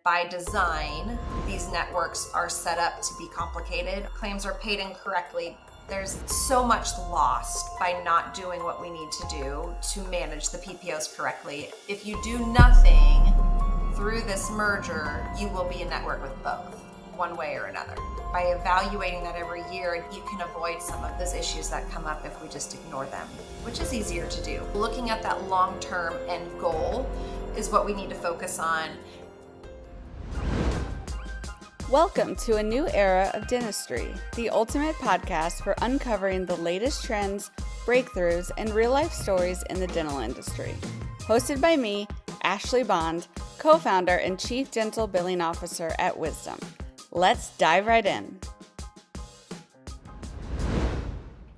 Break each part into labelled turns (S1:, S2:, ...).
S1: By design, these networks are set up to be complicated. Claims are paid incorrectly. There's so much lost by not doing what we need to do to manage the PPOs correctly. If you do nothing through this merger, you will be a network with both, one way or another. By evaluating that every year, you can avoid some of those issues that come up if we just ignore them, which is easier to do. Looking at that long-term end goal is what we need to focus on.
S2: Welcome to a new era of dentistry, the ultimate podcast for uncovering the latest trends, breakthroughs, and real-life stories in the dental industry. Hosted by me, Ashley Bond, co-founder and chief dental billing officer at Wisdom. Let's dive right in.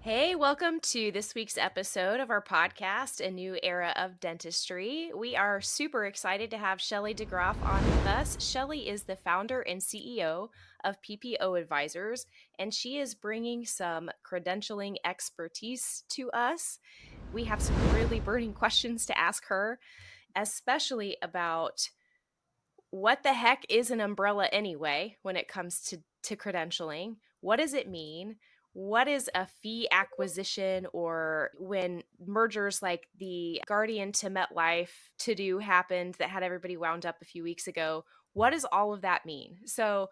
S3: Hey, welcome to this week's episode of our podcast, A New Era of Dentistry. We are super excited to have Shelley DeGroff on with us. Shelley is the founder and CEO of PPO Advisors, and she is bringing some credentialing expertise to us. We have some really burning questions to ask her, especially about what the heck is an umbrella anyway when it comes to credentialing? What does it mean? What is a fee acquisition, or when mergers like the Guardian to MetLife to-do happened that had everybody wound up a few weeks ago? What does all of that mean? So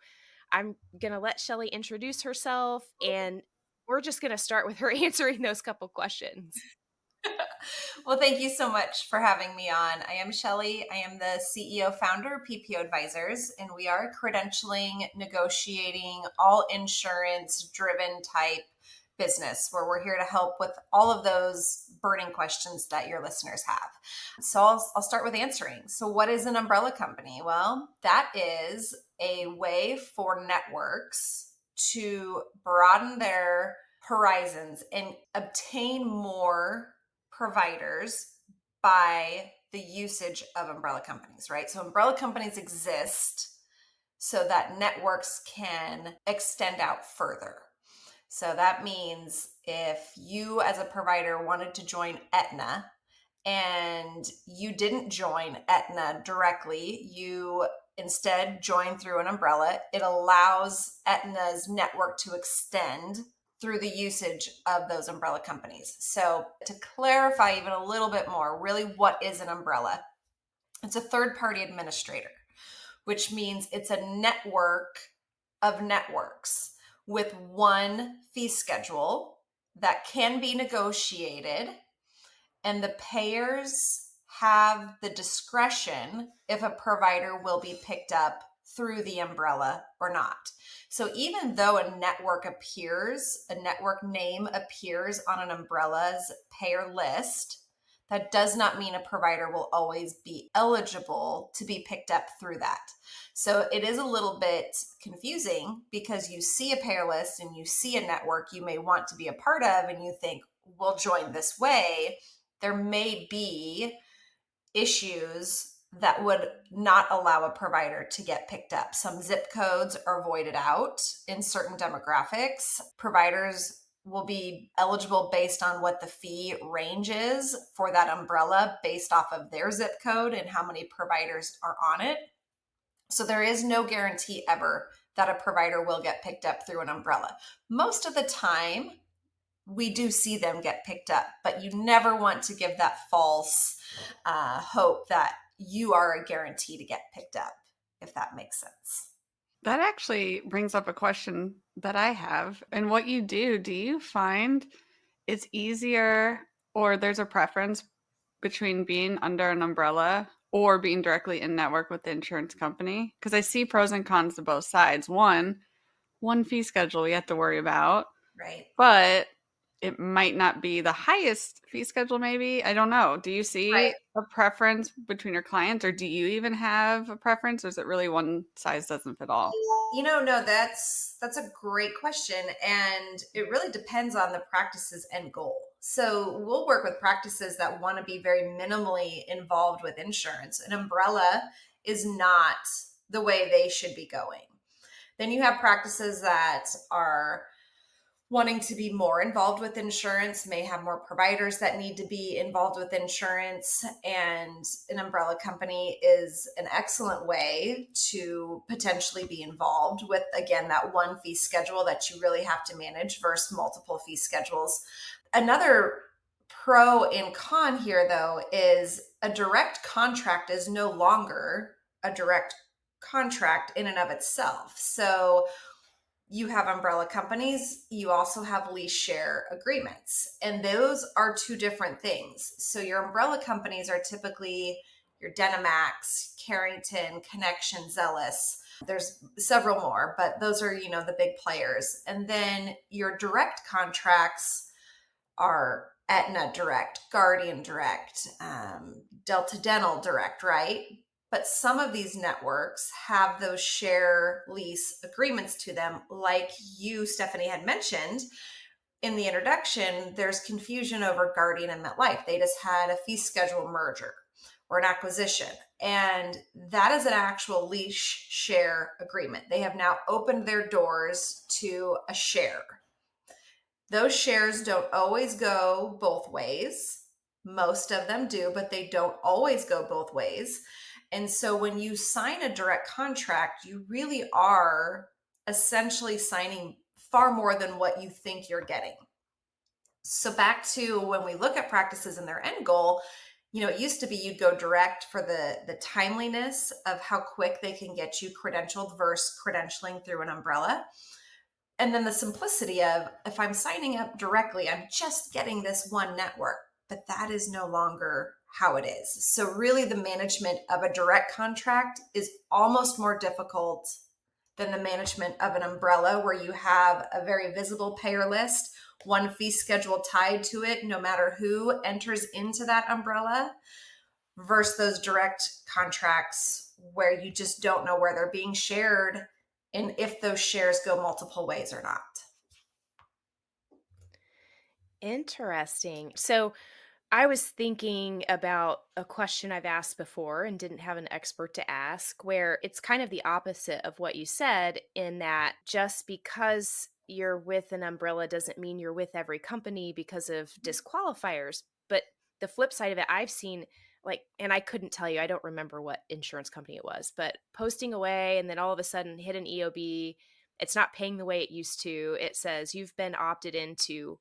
S3: I'm going to let Shelley introduce herself, and we're just going to start with her answering those couple questions.
S1: Well, thank you so much for having me on. I am Shelley. I am the CEO founder of PPO Advisors, and we are a credentialing, negotiating, all insurance driven type business where we're here to help with all of those burning questions that your listeners have. So I'll start with answering. So what is an umbrella company? Well, that is a way for networks to broaden their horizons and obtain more providers by the usage of umbrella companies, right? So umbrella companies exist so that networks can extend out further. So that means if you as a provider wanted to join Aetna and you didn't join Aetna directly, you instead join through an umbrella, it allows Aetna's network to extend through the usage of those umbrella companies. So to clarify even a little bit more, really what is an umbrella? It's a third-party administrator, which means it's a network of networks with one fee schedule that can be negotiated, and the payers have the discretion if a provider will be picked up through the umbrella or not. So even though a network name appears on an umbrella's payer list, that does not mean a provider will always be eligible to be picked up through that. So it is a little bit confusing because you see a payer list and you see a network you may want to be a part of and you think, we'll join this way. There may be issues that would not allow a provider to get picked up. Some zip codes are voided out in certain demographics. Providers will be eligible based on what the fee range is for that umbrella based off of their zip code and how many providers are on it. So there is no guarantee ever that a provider will get picked up through an umbrella. Most of the time, we do see them get picked up, but you never want to give that false hope that you are a guarantee to get picked up, if that makes sense.
S2: That actually brings up a question that I have. And what you do you find it's easier, or there's a preference between being under an umbrella or being directly in network with the insurance company? Because I see pros and cons to both sides. One fee schedule we have to worry about.
S1: Right.
S2: But it might not be the highest fee schedule, maybe. I don't know. Do you see a preference between your clients, or do you even have a preference, or is it really one size doesn't fit all?
S1: No, that's a great question. And it really depends on the practice's end goal. So we'll work with practices that want to be very minimally involved with insurance. An umbrella is not the way they should be going. Then you have practices that are wanting to be more involved with insurance, may have more providers that need to be involved with insurance. And an umbrella company is an excellent way to potentially be involved with, again, that one fee schedule that you really have to manage versus multiple fee schedules. Another pro and con here, though, is a direct contract is no longer a direct contract in and of itself. So you have umbrella companies, you also have lease share agreements, and those are two different things. So your umbrella companies are typically your Dynamax, Carrington, Connection, Zealous. There's several more, but those are, the big players. And then your direct contracts are Aetna Direct, Guardian Direct, Delta Dental Direct, right? But some of these networks have those share lease agreements to them, like you, Stephanie, had mentioned in the introduction. There's confusion over Guardian and MetLife. They just had a fee schedule merger or an acquisition, and that is an actual lease share agreement. They have now opened their doors to a share. Those shares don't always go both ways. Most of them do, but they don't always go both ways. And so when you sign a direct contract, you really are essentially signing far more than what you think you're getting. So back to when we look at practices and their end goal, it used to be you'd go direct for the timeliness of how quick they can get you credentialed versus credentialing through an umbrella. And then the simplicity of, if I'm signing up directly, I'm just getting this one network, but that is no longer how it is. So really the management of a direct contract is almost more difficult than the management of an umbrella, where you have a very visible payer list, one fee schedule tied to it, no matter who enters into that umbrella, versus those direct contracts where you just don't know where they're being shared and if those shares go multiple ways or not.
S3: Interesting. So I was thinking about a question I've asked before and didn't have an expert to ask, where it's kind of the opposite of what you said, in that just because you're with an umbrella doesn't mean you're with every company because of disqualifiers. But the flip side of it, I've seen, like, and I couldn't tell you, I don't remember what insurance company it was, but posting away and then all of a sudden hit an EOB. It's not paying the way it used to. It says you've been opted into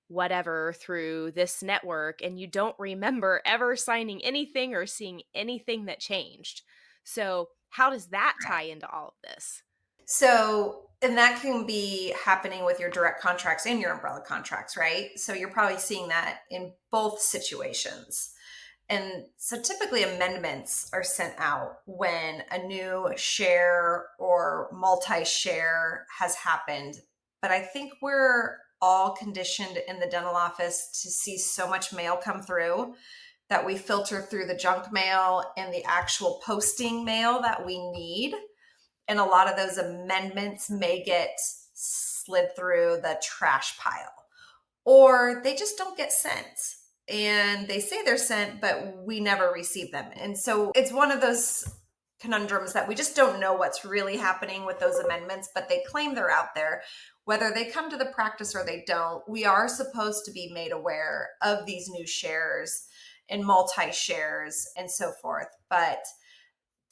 S3: whatever through this network, and you don't remember ever signing anything or seeing anything that changed. So how does that tie into all of this?
S1: So, and that can be happening with your direct contracts and your umbrella contracts, right? So you're probably seeing that in both situations. And so typically amendments are sent out when a new share or multi-share has happened. But I think we're all conditioned in the dental office to see so much mail come through that we filter through the junk mail and the actual posting mail that we need. And a lot of those amendments may get slid through the trash pile, or they just don't get sent. And they say they're sent, but we never receive them. And so it's one of those conundrums that we just don't know what's really happening with those amendments, but they claim they're out there. Whether they come to the practice or they don't, we are supposed to be made aware of these new shares and multi-shares and so forth. But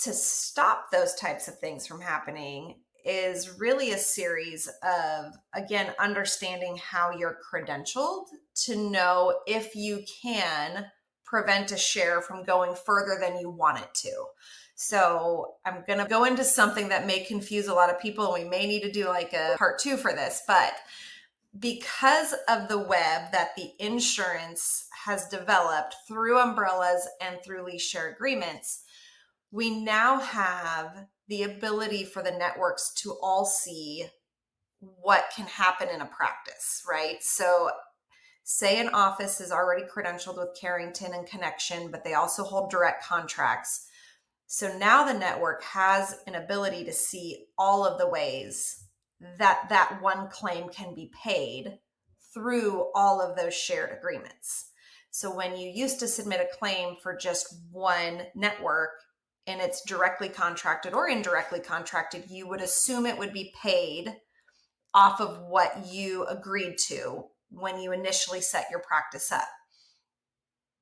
S1: to stop those types of things from happening is really a series of, again, understanding how you're credentialed to know if you can prevent a share from going further than you want it to. So I'm going to go into something that may confuse a lot of people, and we may need to do like a part 2 for this, but because of the web that the insurance has developed through umbrellas and through lease share agreements, we now have the ability for the networks to all see what can happen in a practice, right? So say an office is already credentialed with Carrington and Connection, but they also hold direct contracts. So now the network has an ability to see all of the ways that that one claim can be paid through all of those shared agreements. So when you used to submit a claim for just one network, and it's directly contracted or indirectly contracted, you would assume it would be paid off of what you agreed to when you initially set your practice up.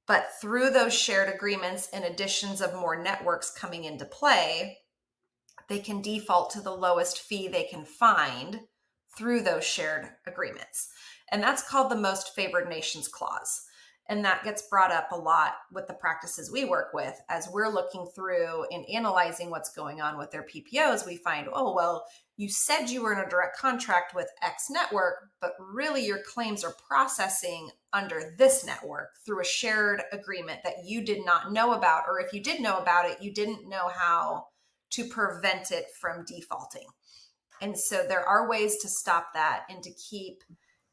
S1: But through those shared agreements and additions of more networks coming into play, they can default to the lowest fee they can find through those shared agreements. And that's called the most favored nations clause. And that gets brought up a lot with the practices we work with. As we're looking through and analyzing what's going on with their PPOs, we find, oh, well, you said you were in a direct contract with X network, but really your claims are processing under this network through a shared agreement that you did not know about. Or if you did know about it, you didn't know how to prevent it from defaulting. And so there are ways to stop that and to keep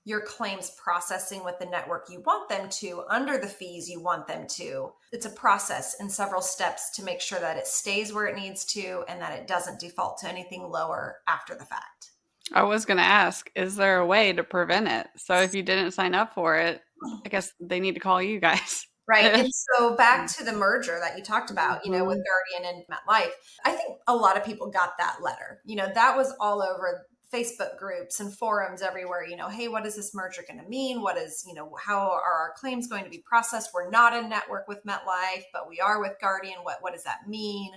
S1: your claims processing with the network you want them to under the fees you want them to. It's a process in several steps to make sure that it stays where it needs to and that it doesn't default to anything lower after the fact.
S2: I was going to ask, is there a way to prevent it? So if you didn't sign up for it, I guess they need to call you guys.
S1: Right. And so back to the merger that you talked about, with Guardian and MetLife, I think a lot of people got that letter. That was all over Facebook groups and forums everywhere, hey, what is this merger going to mean? What is, how are our claims going to be processed? We're not in network with MetLife, but we are with Guardian. What does that mean?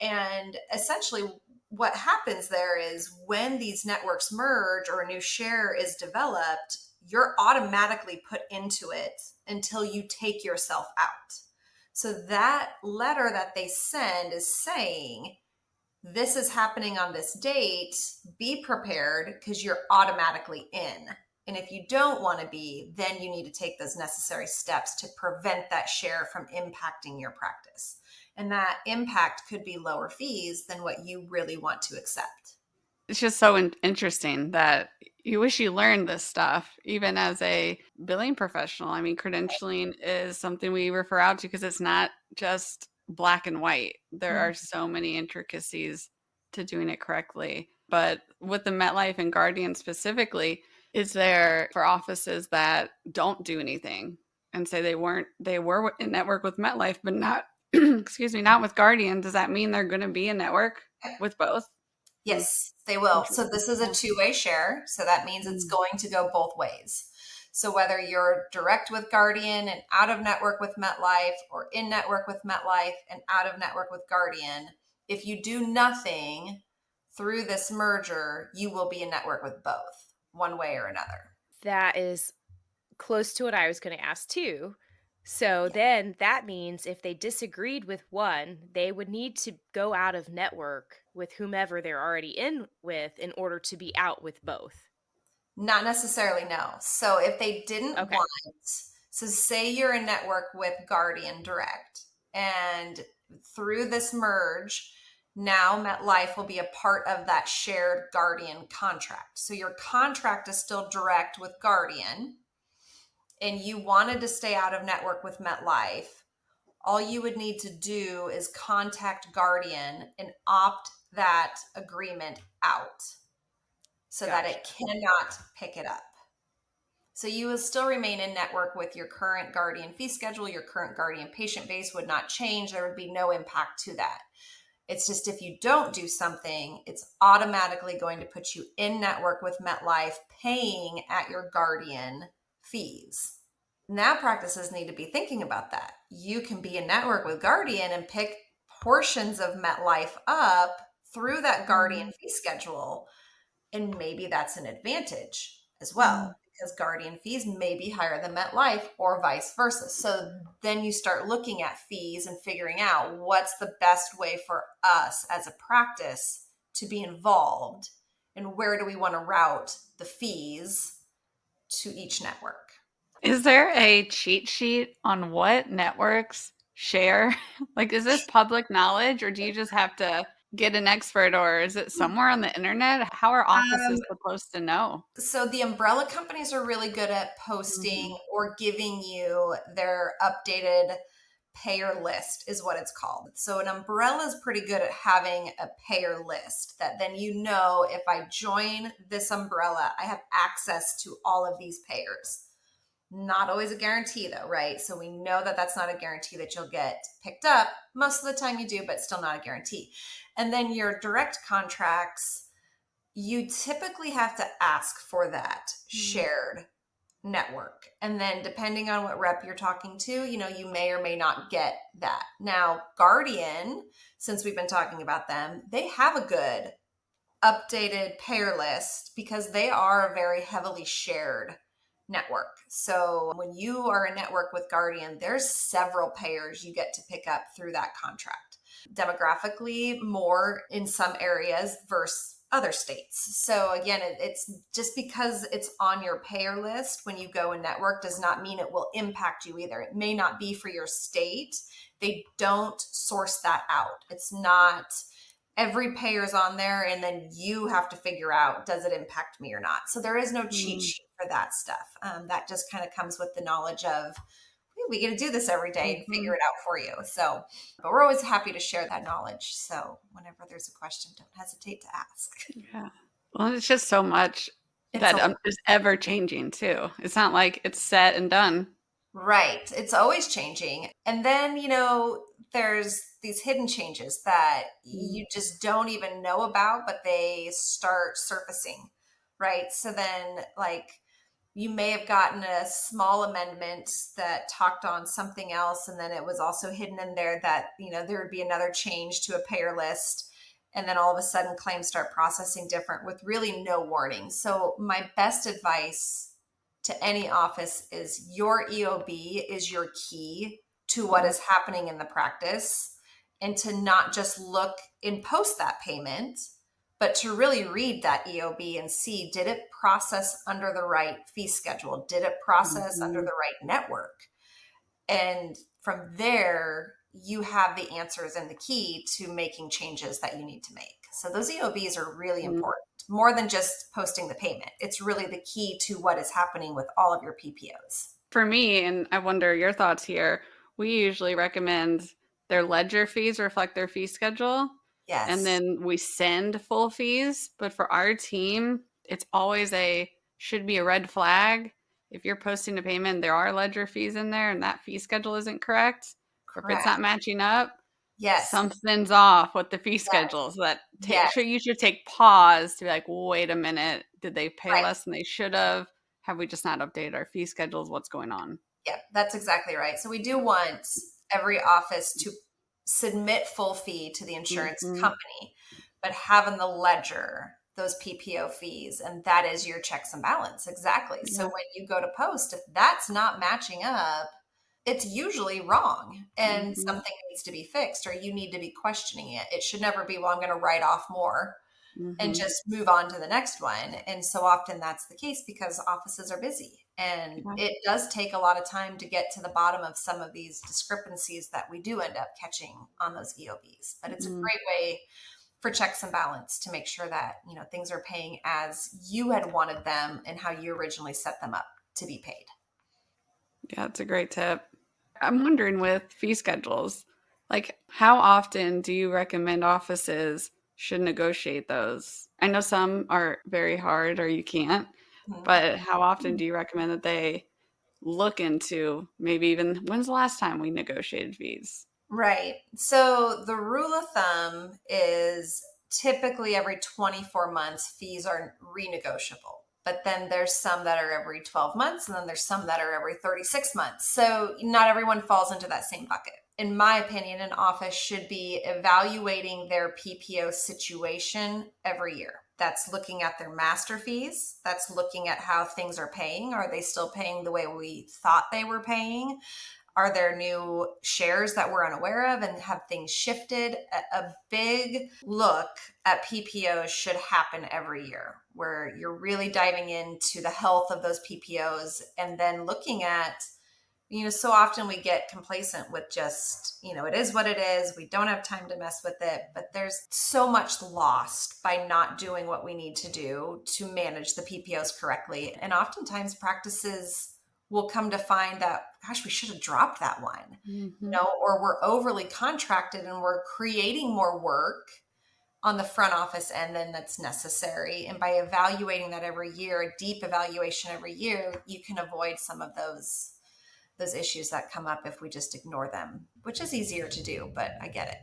S1: And essentially what happens there is when these networks merge or a new share is developed, you're automatically put into it until you take yourself out. So that letter that they send is saying, this is happening on this date, be prepared because you're automatically in. And if you don't want to be, then you need to take those necessary steps to prevent that share from impacting your practice. And that impact could be lower fees than what you really want to accept.
S2: It's just so interesting that you wish you learned this stuff, even as a billing professional. I mean, credentialing is something we refer out to because it's not just black and white. There are so many intricacies to doing it correctly. But with the MetLife and Guardian specifically, is there for offices that don't do anything and say they were in network with MetLife, but not, not with Guardian? Does that mean they're going to be in network with both?
S1: Yes, they will. So this is a two-way share. So that means it's going to go both ways. So whether you're direct with Guardian and out of network with MetLife, or in network with MetLife and out of network with Guardian, if you do nothing through this merger, you will be in network with both, one way or another.
S3: That is close to what I was going to ask too. So then that means if they disagreed with one, they would need to go out of network with whomever they're already in with in order to be out with both.
S1: Not necessarily, no. So if they didn't want, so say you're in network with Guardian Direct, and through this merge, now MetLife will be a part of that shared Guardian contract. So your contract is still direct with Guardian, and you wanted to stay out of network with MetLife, all you would need to do is contact Guardian and opt that agreement out so that it cannot pick it up. So you will still remain in network with your current Guardian fee schedule. Your current Guardian patient base would not change. There would be no impact to that. It's just if you don't do something, it's automatically going to put you in network with MetLife, paying at your Guardian fees. Now practices need to be thinking about that. You can be in network with Guardian and pick portions of MetLife up through that Guardian fee schedule. And maybe that's an advantage as well, because Guardian fees may be higher than MetLife or vice versa. So then you start looking at fees and figuring out what's the best way for us as a practice to be involved, and where do we want to route the fees to each network.
S2: Is there a cheat sheet on what networks share? Like, is this public knowledge, or do you just have to get an expert, or is it somewhere on the internet? How are offices supposed to know?
S1: So the umbrella companies are really good at posting or giving you their updated payer list is what it's called. So an umbrella is pretty good at having a payer list that then if I join this umbrella, I have access to all of these payers. Not always a guarantee though, right? So we know that that's not a guarantee that you'll get picked up. Most of the time you do, but still not a guarantee. And then your direct contracts, You typically have to ask for that
S2: Mm.
S1: shared network. And then depending on what rep you're talking to, you may or may not get that. Now, Guardian, since we've been talking about them, they have a good updated payer list because they are a very heavily shared network. So when you are a network with Guardian, there's several payers you get to pick up through that contract. Demographically, more in some areas versus other states. So again, it's just because it's on your payer list when you go in network does not mean it will impact you either. It may not be for your state. They don't source that out. It's not every payer's on there, and then you have to figure out, does it impact me or not? So there is no cheat
S2: Mm.
S1: sheet for that stuff. That just kind of comes with the knowledge of, "Hey, we get to do this every day and figure
S2: Mhm.
S1: it out for you." So, but we're always happy to share that knowledge. So whenever there's a question, don't hesitate to ask.
S2: Yeah. Well, it's just so much
S1: It's
S2: that
S1: a
S2: is ever changing too. It's not like it's set and done.
S1: Right. It's always changing. And then, there's these hidden changes that
S2: Mm.
S1: you just don't even know about, but they start surfacing. Right. So then, like, you may have gotten a small amendment that talked on something else. And then it was also hidden in there that, there would be another change to a payer list. And then all of a sudden, claims start processing different with really no warning. So, my best advice to any office is your EOB is your key to what
S2: Mm.
S1: is happening in the practice, and to not just look and post that payment, but to really read that EOB and see, did it process under the right fee schedule? Did it process under
S2: Mhm.
S1: the right network? And from there, you have the answers and the key to making changes that you need to make. So those EOBs are really
S2: Mm.
S1: important, more than just posting the payment. It's really the key to what is happening with all of your PPOs.
S2: For me, and I wonder your thoughts here, we usually recommend their ledger fees reflect their fee schedule, and
S1: Yes,
S2: then we send full fees. But for our team, it's always should be a red flag. If you're posting a payment, there are ledger fees in there, and that fee schedule isn't correct, or if it's
S1: correct.
S2: not matching up,
S1: Yes,
S2: something's off with the fee
S1: yes,
S2: schedules. That
S1: yes,
S2: you should take pause to be like, wait a minute, did they pay
S1: right.
S2: less than they should have? Have we just not updated our fee schedules? What's going on?
S1: Yep, that's exactly right. So we do want every office to submit full fee to the insurance
S2: Mhm.
S1: company, but have in the ledger those PPO fees, and that is your checks and balance. Exactly. So
S2: Yeah.
S1: when you go to post, if that's not matching up, it's usually wrong and
S2: Mhm.
S1: something needs to be fixed, or you need to be questioning it. It should never be, well, I'm going to write off more and
S2: Mhm.
S1: just move on to the next one. And so often that's the case because offices are busy. And
S2: Yeah.
S1: it does take a lot of time to get to the bottom of some of these discrepancies that we do end up catching on those EOBs. But it's a
S2: Mm.
S1: great way for checks and balance to make sure that, things are paying as you had wanted them and how you originally set them up to be paid.
S2: Yeah, it's a great tip. I'm wondering with fee schedules, like how often do you recommend offices should negotiate those? I know some are very hard or you can't,
S1: Mhm.
S2: but how often do you recommend that they look into maybe even when's the last time we negotiated fees?
S1: Right. So the rule of thumb is typically every 24 months, fees are renegotiable. But then there's some that are every 12 months, and then there's some that are every 36 months. So not everyone falls into that same bucket. In my opinion, an office should be evaluating their PPO situation every year. That's looking at their master fees. That's looking at how things are paying. Are they still paying the way we thought they were paying? Are there new shares that we're unaware of, and have things shifted? A big look at PPOs should happen every year where you're really diving into the health of those PPOs and then looking at, so often we get complacent with just, it is what it is. We don't have time to mess with it, but there's so much lost by not doing what we need to do to manage the PPOs correctly. And oftentimes practices will come to find that, gosh, we should have dropped that one,
S2: Mhm.
S1: or we're overly contracted and we're creating more work on the front office end than that's necessary. And by evaluating that every year, a deep evaluation every year, you can avoid some of those issues that come up if we just ignore them, which is easier to do, but I get it.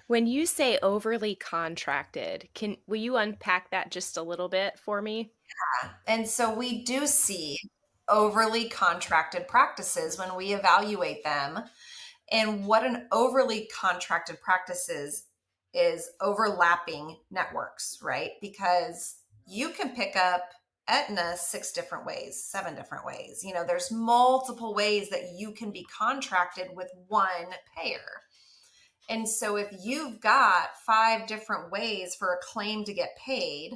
S3: When you say overly contracted, will you unpack that just a little bit for me?
S1: And so we do see overly contracted practices when we evaluate them. And what an overly contracted practice is overlapping networks, right? Because you can pick up Aetna 6 different ways, 7 different ways. There's multiple ways that you can be contracted with one payer. And so if you've got 5 different ways for a claim to get paid,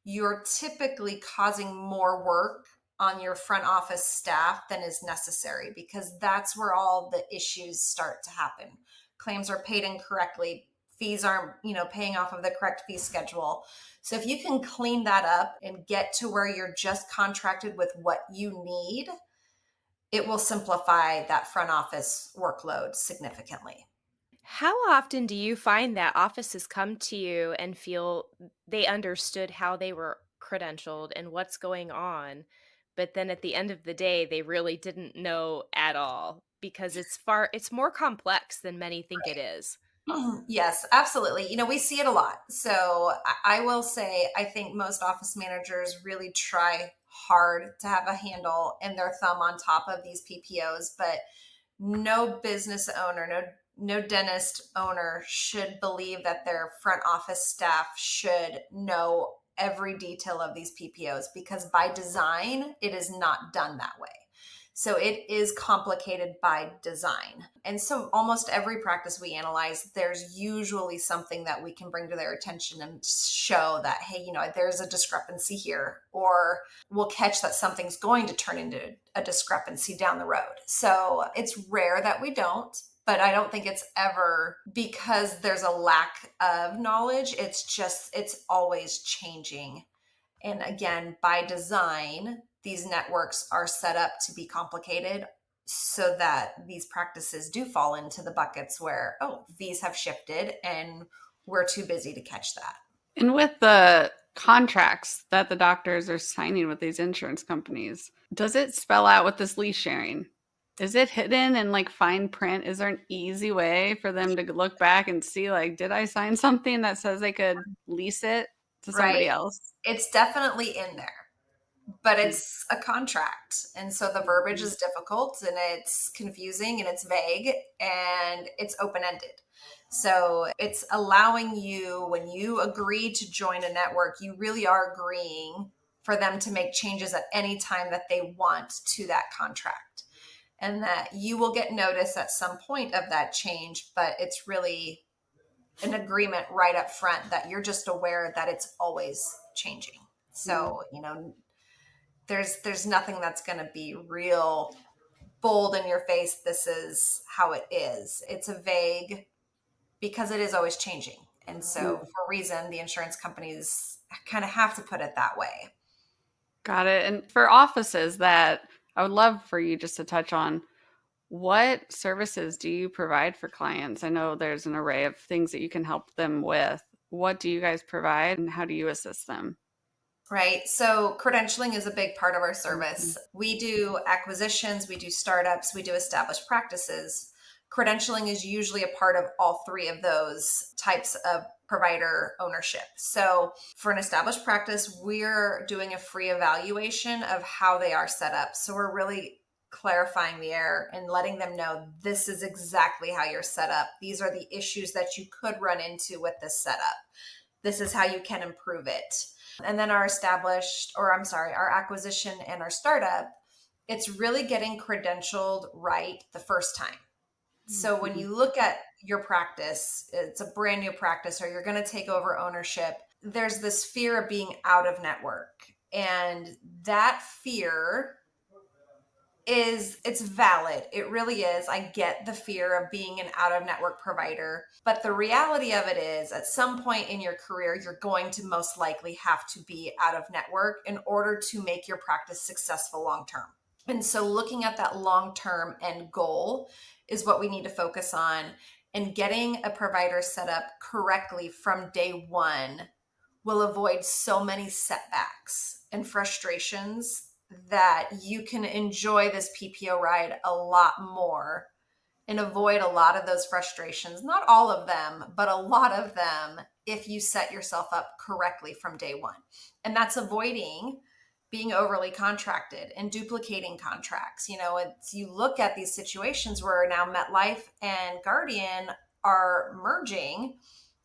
S1: you're typically causing more work on your front office staff than is necessary, because that's where all the issues start to happen. Claims are paid incorrectly, fees aren't, paying off of the correct fee schedule. So if you can clean that up and get to where you're just contracted with what you need, it will simplify that front office workload significantly.
S3: How often do you find that offices come to you and feel they understood how they were credentialed and what's going on, but then at the end of the day, they really didn't know at all because it's more complex than many think it is.
S1: Yes, absolutely. We see it a lot. So I will say, I think most office managers really try hard to have a handle and their thumb on top of these PPOs, but no business owner, no dentist owner should believe that their front office staff should know every detail of these PPOs, because by design, it is not done that way. So it is complicated by design. And so almost every practice we analyze, there's usually something that we can bring to their attention and show that, hey, there's a discrepancy here, or we'll catch that something's going to turn into a discrepancy down the road. So it's rare that we don't, but I don't think it's ever because there's a lack of knowledge. It's always changing. And again, by design, these networks are set up to be complicated so that these practices do fall into the buckets where, oh, fees have shifted and we're too busy to catch that.
S2: And with the contracts that the doctors are signing with these insurance companies, does it spell out what this lease sharing? Is it hidden in like fine print? Is there an easy way for them to look back and see, like, did I sign something that says they could lease it to somebody
S1: Right?
S2: else?
S1: It's definitely in there, but it's a contract. And so the verbiage is difficult and it's confusing and it's vague and it's open ended. So it's allowing you, when you agree to join a network, you really are agreeing for them to make changes at any time that they want to that contract. And that you will get notice at some point of that change, but it's really an agreement right up front that you're just aware that it's always changing. So, there's nothing that's going to be real bold in your face. This is how it is. It's a vague, because it is always changing. And so for a reason, the insurance companies kind of have to put it that way.
S2: Got it. And for offices that I would love for you just to touch on, what services do you provide for clients? I know there's an array of things that you can help them with. What do you guys provide and how do you assist them?
S1: Right. So credentialing is a big part of our service. We do acquisitions, we do startups, we do established practices. Credentialing is usually a part of all 3 of those types of provider ownership. So for an established practice, we're doing a free evaluation of how they are set up. So we're really clarifying the error and letting them know this is exactly how you're set up. These are the issues that you could run into with this setup. This is how you can improve it. And then our acquisition and our startup, it's really getting credentialed right the first time. So when you look at your practice, it's a brand new practice, or you're going to take over ownership, there's this fear of being out of network. And that fear it's valid. It really is. I get the fear of being an out of network provider, but the reality of it is at some point in your career, you're going to most likely have to be out of network in order to make your practice successful long term. And so looking at that long term end goal is what we need to focus on, and getting a provider set up correctly from day one will avoid so many setbacks and frustrations that you can enjoy this PPO ride a lot more and avoid a lot of those frustrations. Not all of them, but a lot of them if you set yourself up correctly from day one. And that's avoiding being overly contracted and duplicating contracts. It's, you look at these situations where now MetLife and Guardian are merging.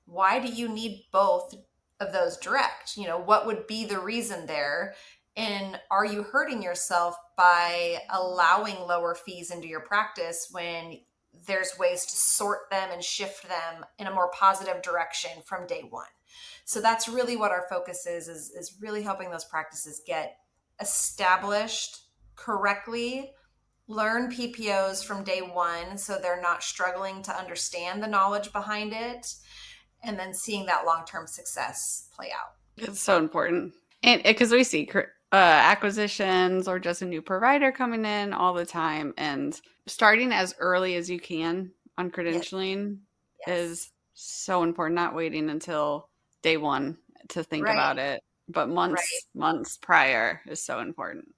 S1: Why do you need both of those direct? What would be the reason there? And are you hurting yourself by allowing lower fees into your practice when there's ways to sort them and shift them in a more positive direction from day one? So that's really what our focus is really helping those practices get established correctly, learn PPOs from day one so they're not struggling to understand the knowledge behind it, and then seeing that long-term success play out.
S2: It's so important. And because we see acquisitions or just a new provider coming in all the time, and starting as early as you can on credentialing is so important. Not waiting until day one to think about it, but months prior is so important.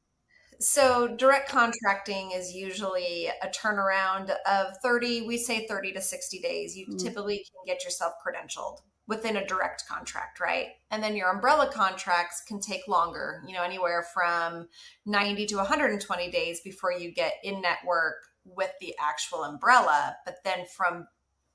S1: So direct contracting is usually a turnaround of 30 to 60 days. You typically can get yourself credentialed within a direct contract, right? And then your umbrella contracts can take longer, anywhere from 90 to 120 days before you get in network with the actual umbrella. But then from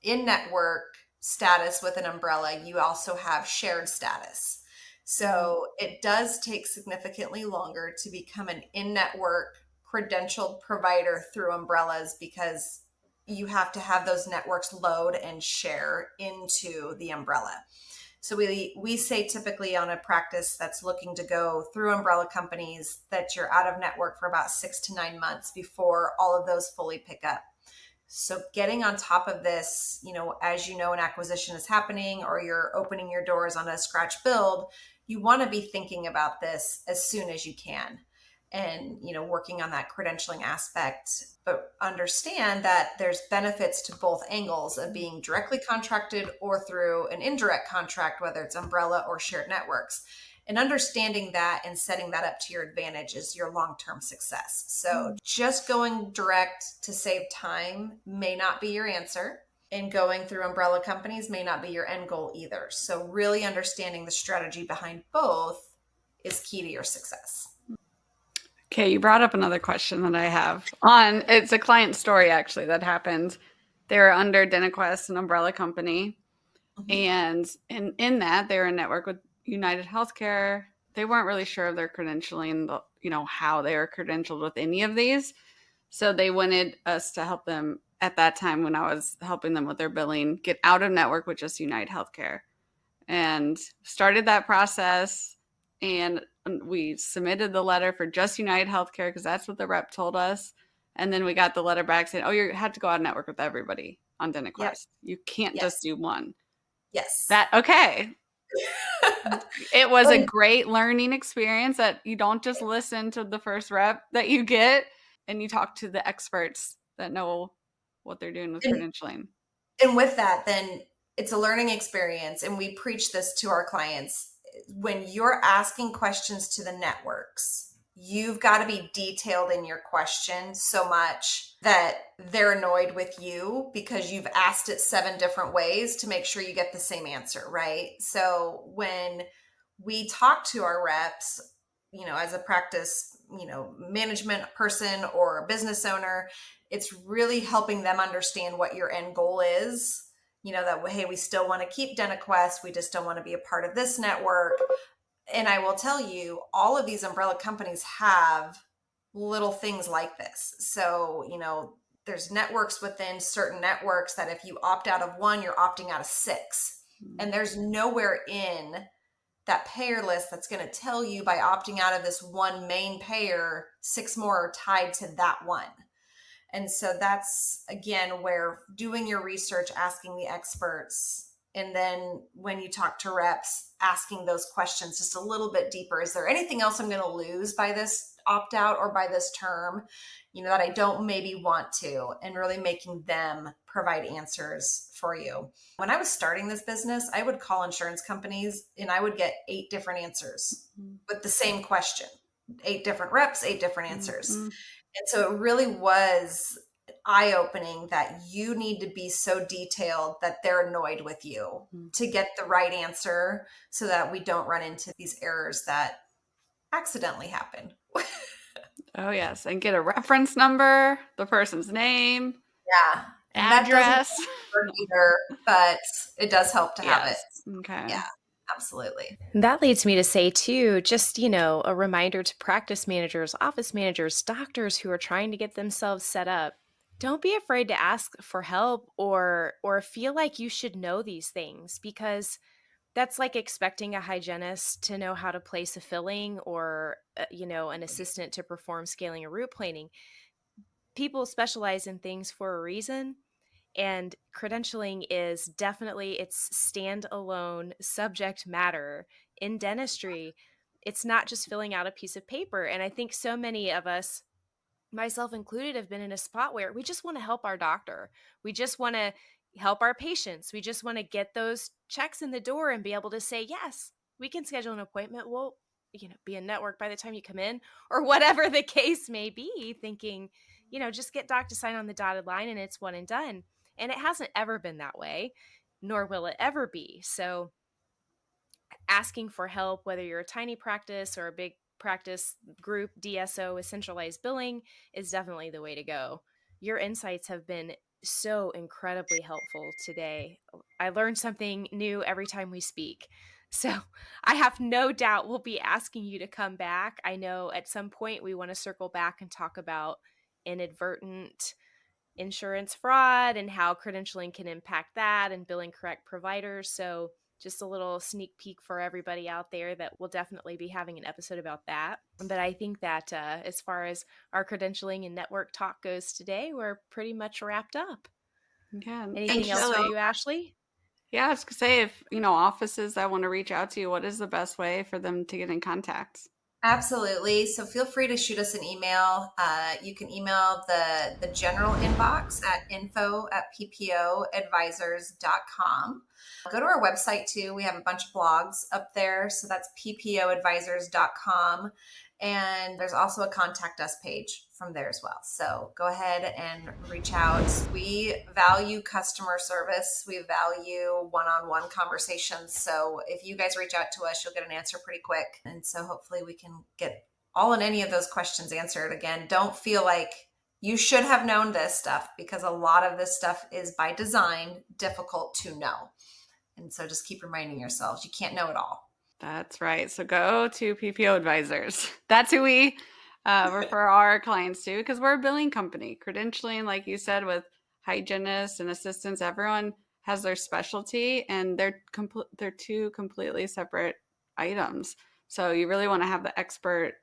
S1: in network status with an umbrella, you also have shared status. So it does take significantly longer to become an in-network credentialed provider through umbrellas because you have to have those networks load and share into the umbrella. So we say typically on a practice that's looking to go through umbrella companies that you're out of network for about 6 to 9 months before all of those fully pick up. So getting on top of this, as an acquisition is happening or you're opening your doors on a scratch build, you want to be thinking about this as soon as you can and, working on that credentialing aspect, but understand that there's benefits to both angles of being directly contracted or through an indirect contract, whether it's umbrella or shared networks. And understanding that and setting that up to your advantage is your long-term success. So just going direct to save time may not be your answer. And going through umbrella companies may not be your end goal either. So really understanding the strategy behind both is key to your success.
S2: Okay, you brought up another question that I have it's a client story actually that happened. They were under DentaQuest, an umbrella company. And in that, they were in network with United Healthcare. They weren't really sure of their credentialing, how they were credentialed with any of these. So they wanted us to help them at that time when I was helping them with their billing, get out of network with just United Healthcare. And started that process. And we submitted the letter for just United Healthcare because that's what the rep told us. And then we got the letter back saying, you have to go out of network with everybody on DentaQuest. Yep. You can't just do one.
S1: Yes.
S2: Okay. It was a great learning experience that you don't just listen to the first rep that you get and you talk to the experts that know what they're doing with credentialing.
S1: And with that, then it's a learning experience. And we preach this to our clients. When you're asking questions to the networks, you've got to be detailed in your question so much that they're annoyed with you because you've asked it 7 different ways to make sure you get the same answer, right? So when we talk to our reps, as a practice, management person or a business owner, it's really helping them understand what your end goal is. That, hey, we still want to keep DentaQuest. We just don't want to be a part of this network. And I will tell you, all of these umbrella companies have little things like this. So, there's networks within certain networks that if you opt out of one, you're opting out of 6. And there's nowhere in that payer list that's going to tell you by opting out of this one main payer, 6 more are tied to that one. And so that's, again, where doing your research, asking the experts, and then when you talk to reps, asking those questions just a little bit deeper. Is there anything else I'm going to lose by this opt-out or by this term, that I don't maybe want to, and really making them provide answers for you. When I was starting this business, I would call insurance companies and I would get 8 different answers with the same question. 8 different reps, 8 different answers. And so it really was eye-opening that you need to be so detailed that they're annoyed with you to get the right answer so that we don't run into these errors that accidentally happen.
S2: Oh, yes. And get a reference number, the person's name,
S1: Yeah. And that doesn't
S2: address.
S1: work either, but it does help to have it.
S2: Yes. Okay.
S1: Yeah, absolutely.
S3: That leads me to say, too, just, a reminder to practice managers, office managers, doctors who are trying to get themselves set up. Don't be afraid to ask for help or feel like you should know these things, because that's like expecting a hygienist to know how to place a filling or, an assistant to perform scaling or root planing. People specialize in things for a reason. And credentialing is definitely its standalone subject matter in dentistry. It's not just filling out a piece of paper. And I think so many of us, myself included, have been in a spot where we just want to help our doctor. We just want to help our patients. We just want to get those checks in the door and be able to say, yes, we can schedule an appointment. We'll, be a network by the time you come in, or whatever the case may be, thinking, just get doc to sign on the dotted line and it's one and done. And it hasn't ever been that way, nor will it ever be. So asking for help, whether you're a tiny practice or a big practice group, DSO with centralized billing, is definitely the way to go. Your insights have been so incredibly helpful today. I learned something new every time we speak. So I have no doubt we'll be asking you to come back. I know at some point we want to circle back and talk about inadvertent insurance fraud and how credentialing can impact that and billing correct providers. So just a little sneak peek for everybody out there that we'll definitely be having an episode about that. But I think that as far as our credentialing and network talk goes today, we're pretty much wrapped up.
S2: Yeah.
S3: Anything else for you, Ashley?
S2: Yeah, I was going to say, if, offices that want to reach out to you, what is the best way for them to get in contact?
S1: Absolutely. So feel free to shoot us an email. You can email the general inbox at info@ppoadvisors.com. Go to our website too. We have a bunch of blogs up there. So that's ppoadvisors.com. And there's also a contact us page from there as well. So go ahead and reach out. We value customer service. We value one-on-one conversations. So if you guys reach out to us, you'll get an answer pretty quick. And so hopefully we can get all and any of those questions answered. Again, don't feel like you should have known this stuff, because a lot of this stuff is by design difficult to know. And so just keep reminding yourselves, you can't know it all.
S2: That's right. So go to PPO Advisors. That's who we refer our clients to, because we're a billing company. Credentialing, like you said, with hygienists and assistants, everyone has their specialty, and they're two completely separate items. So you really want to have the expert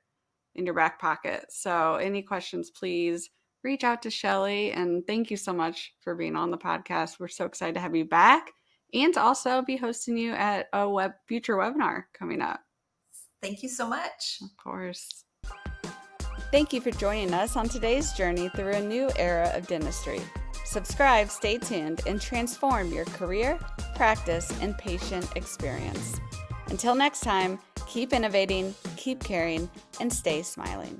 S2: in your back pocket. So any questions, please reach out to Shelley. And thank you so much for being on the podcast. We're so excited to have you back, and to also be hosting you at a future webinar coming up.
S1: Thank you so much.
S2: Of course. Thank you for joining us on today's journey through a new era of dentistry. Subscribe, stay tuned, and transform your career, practice, and patient experience. Until next time, keep innovating, keep caring, and stay smiling.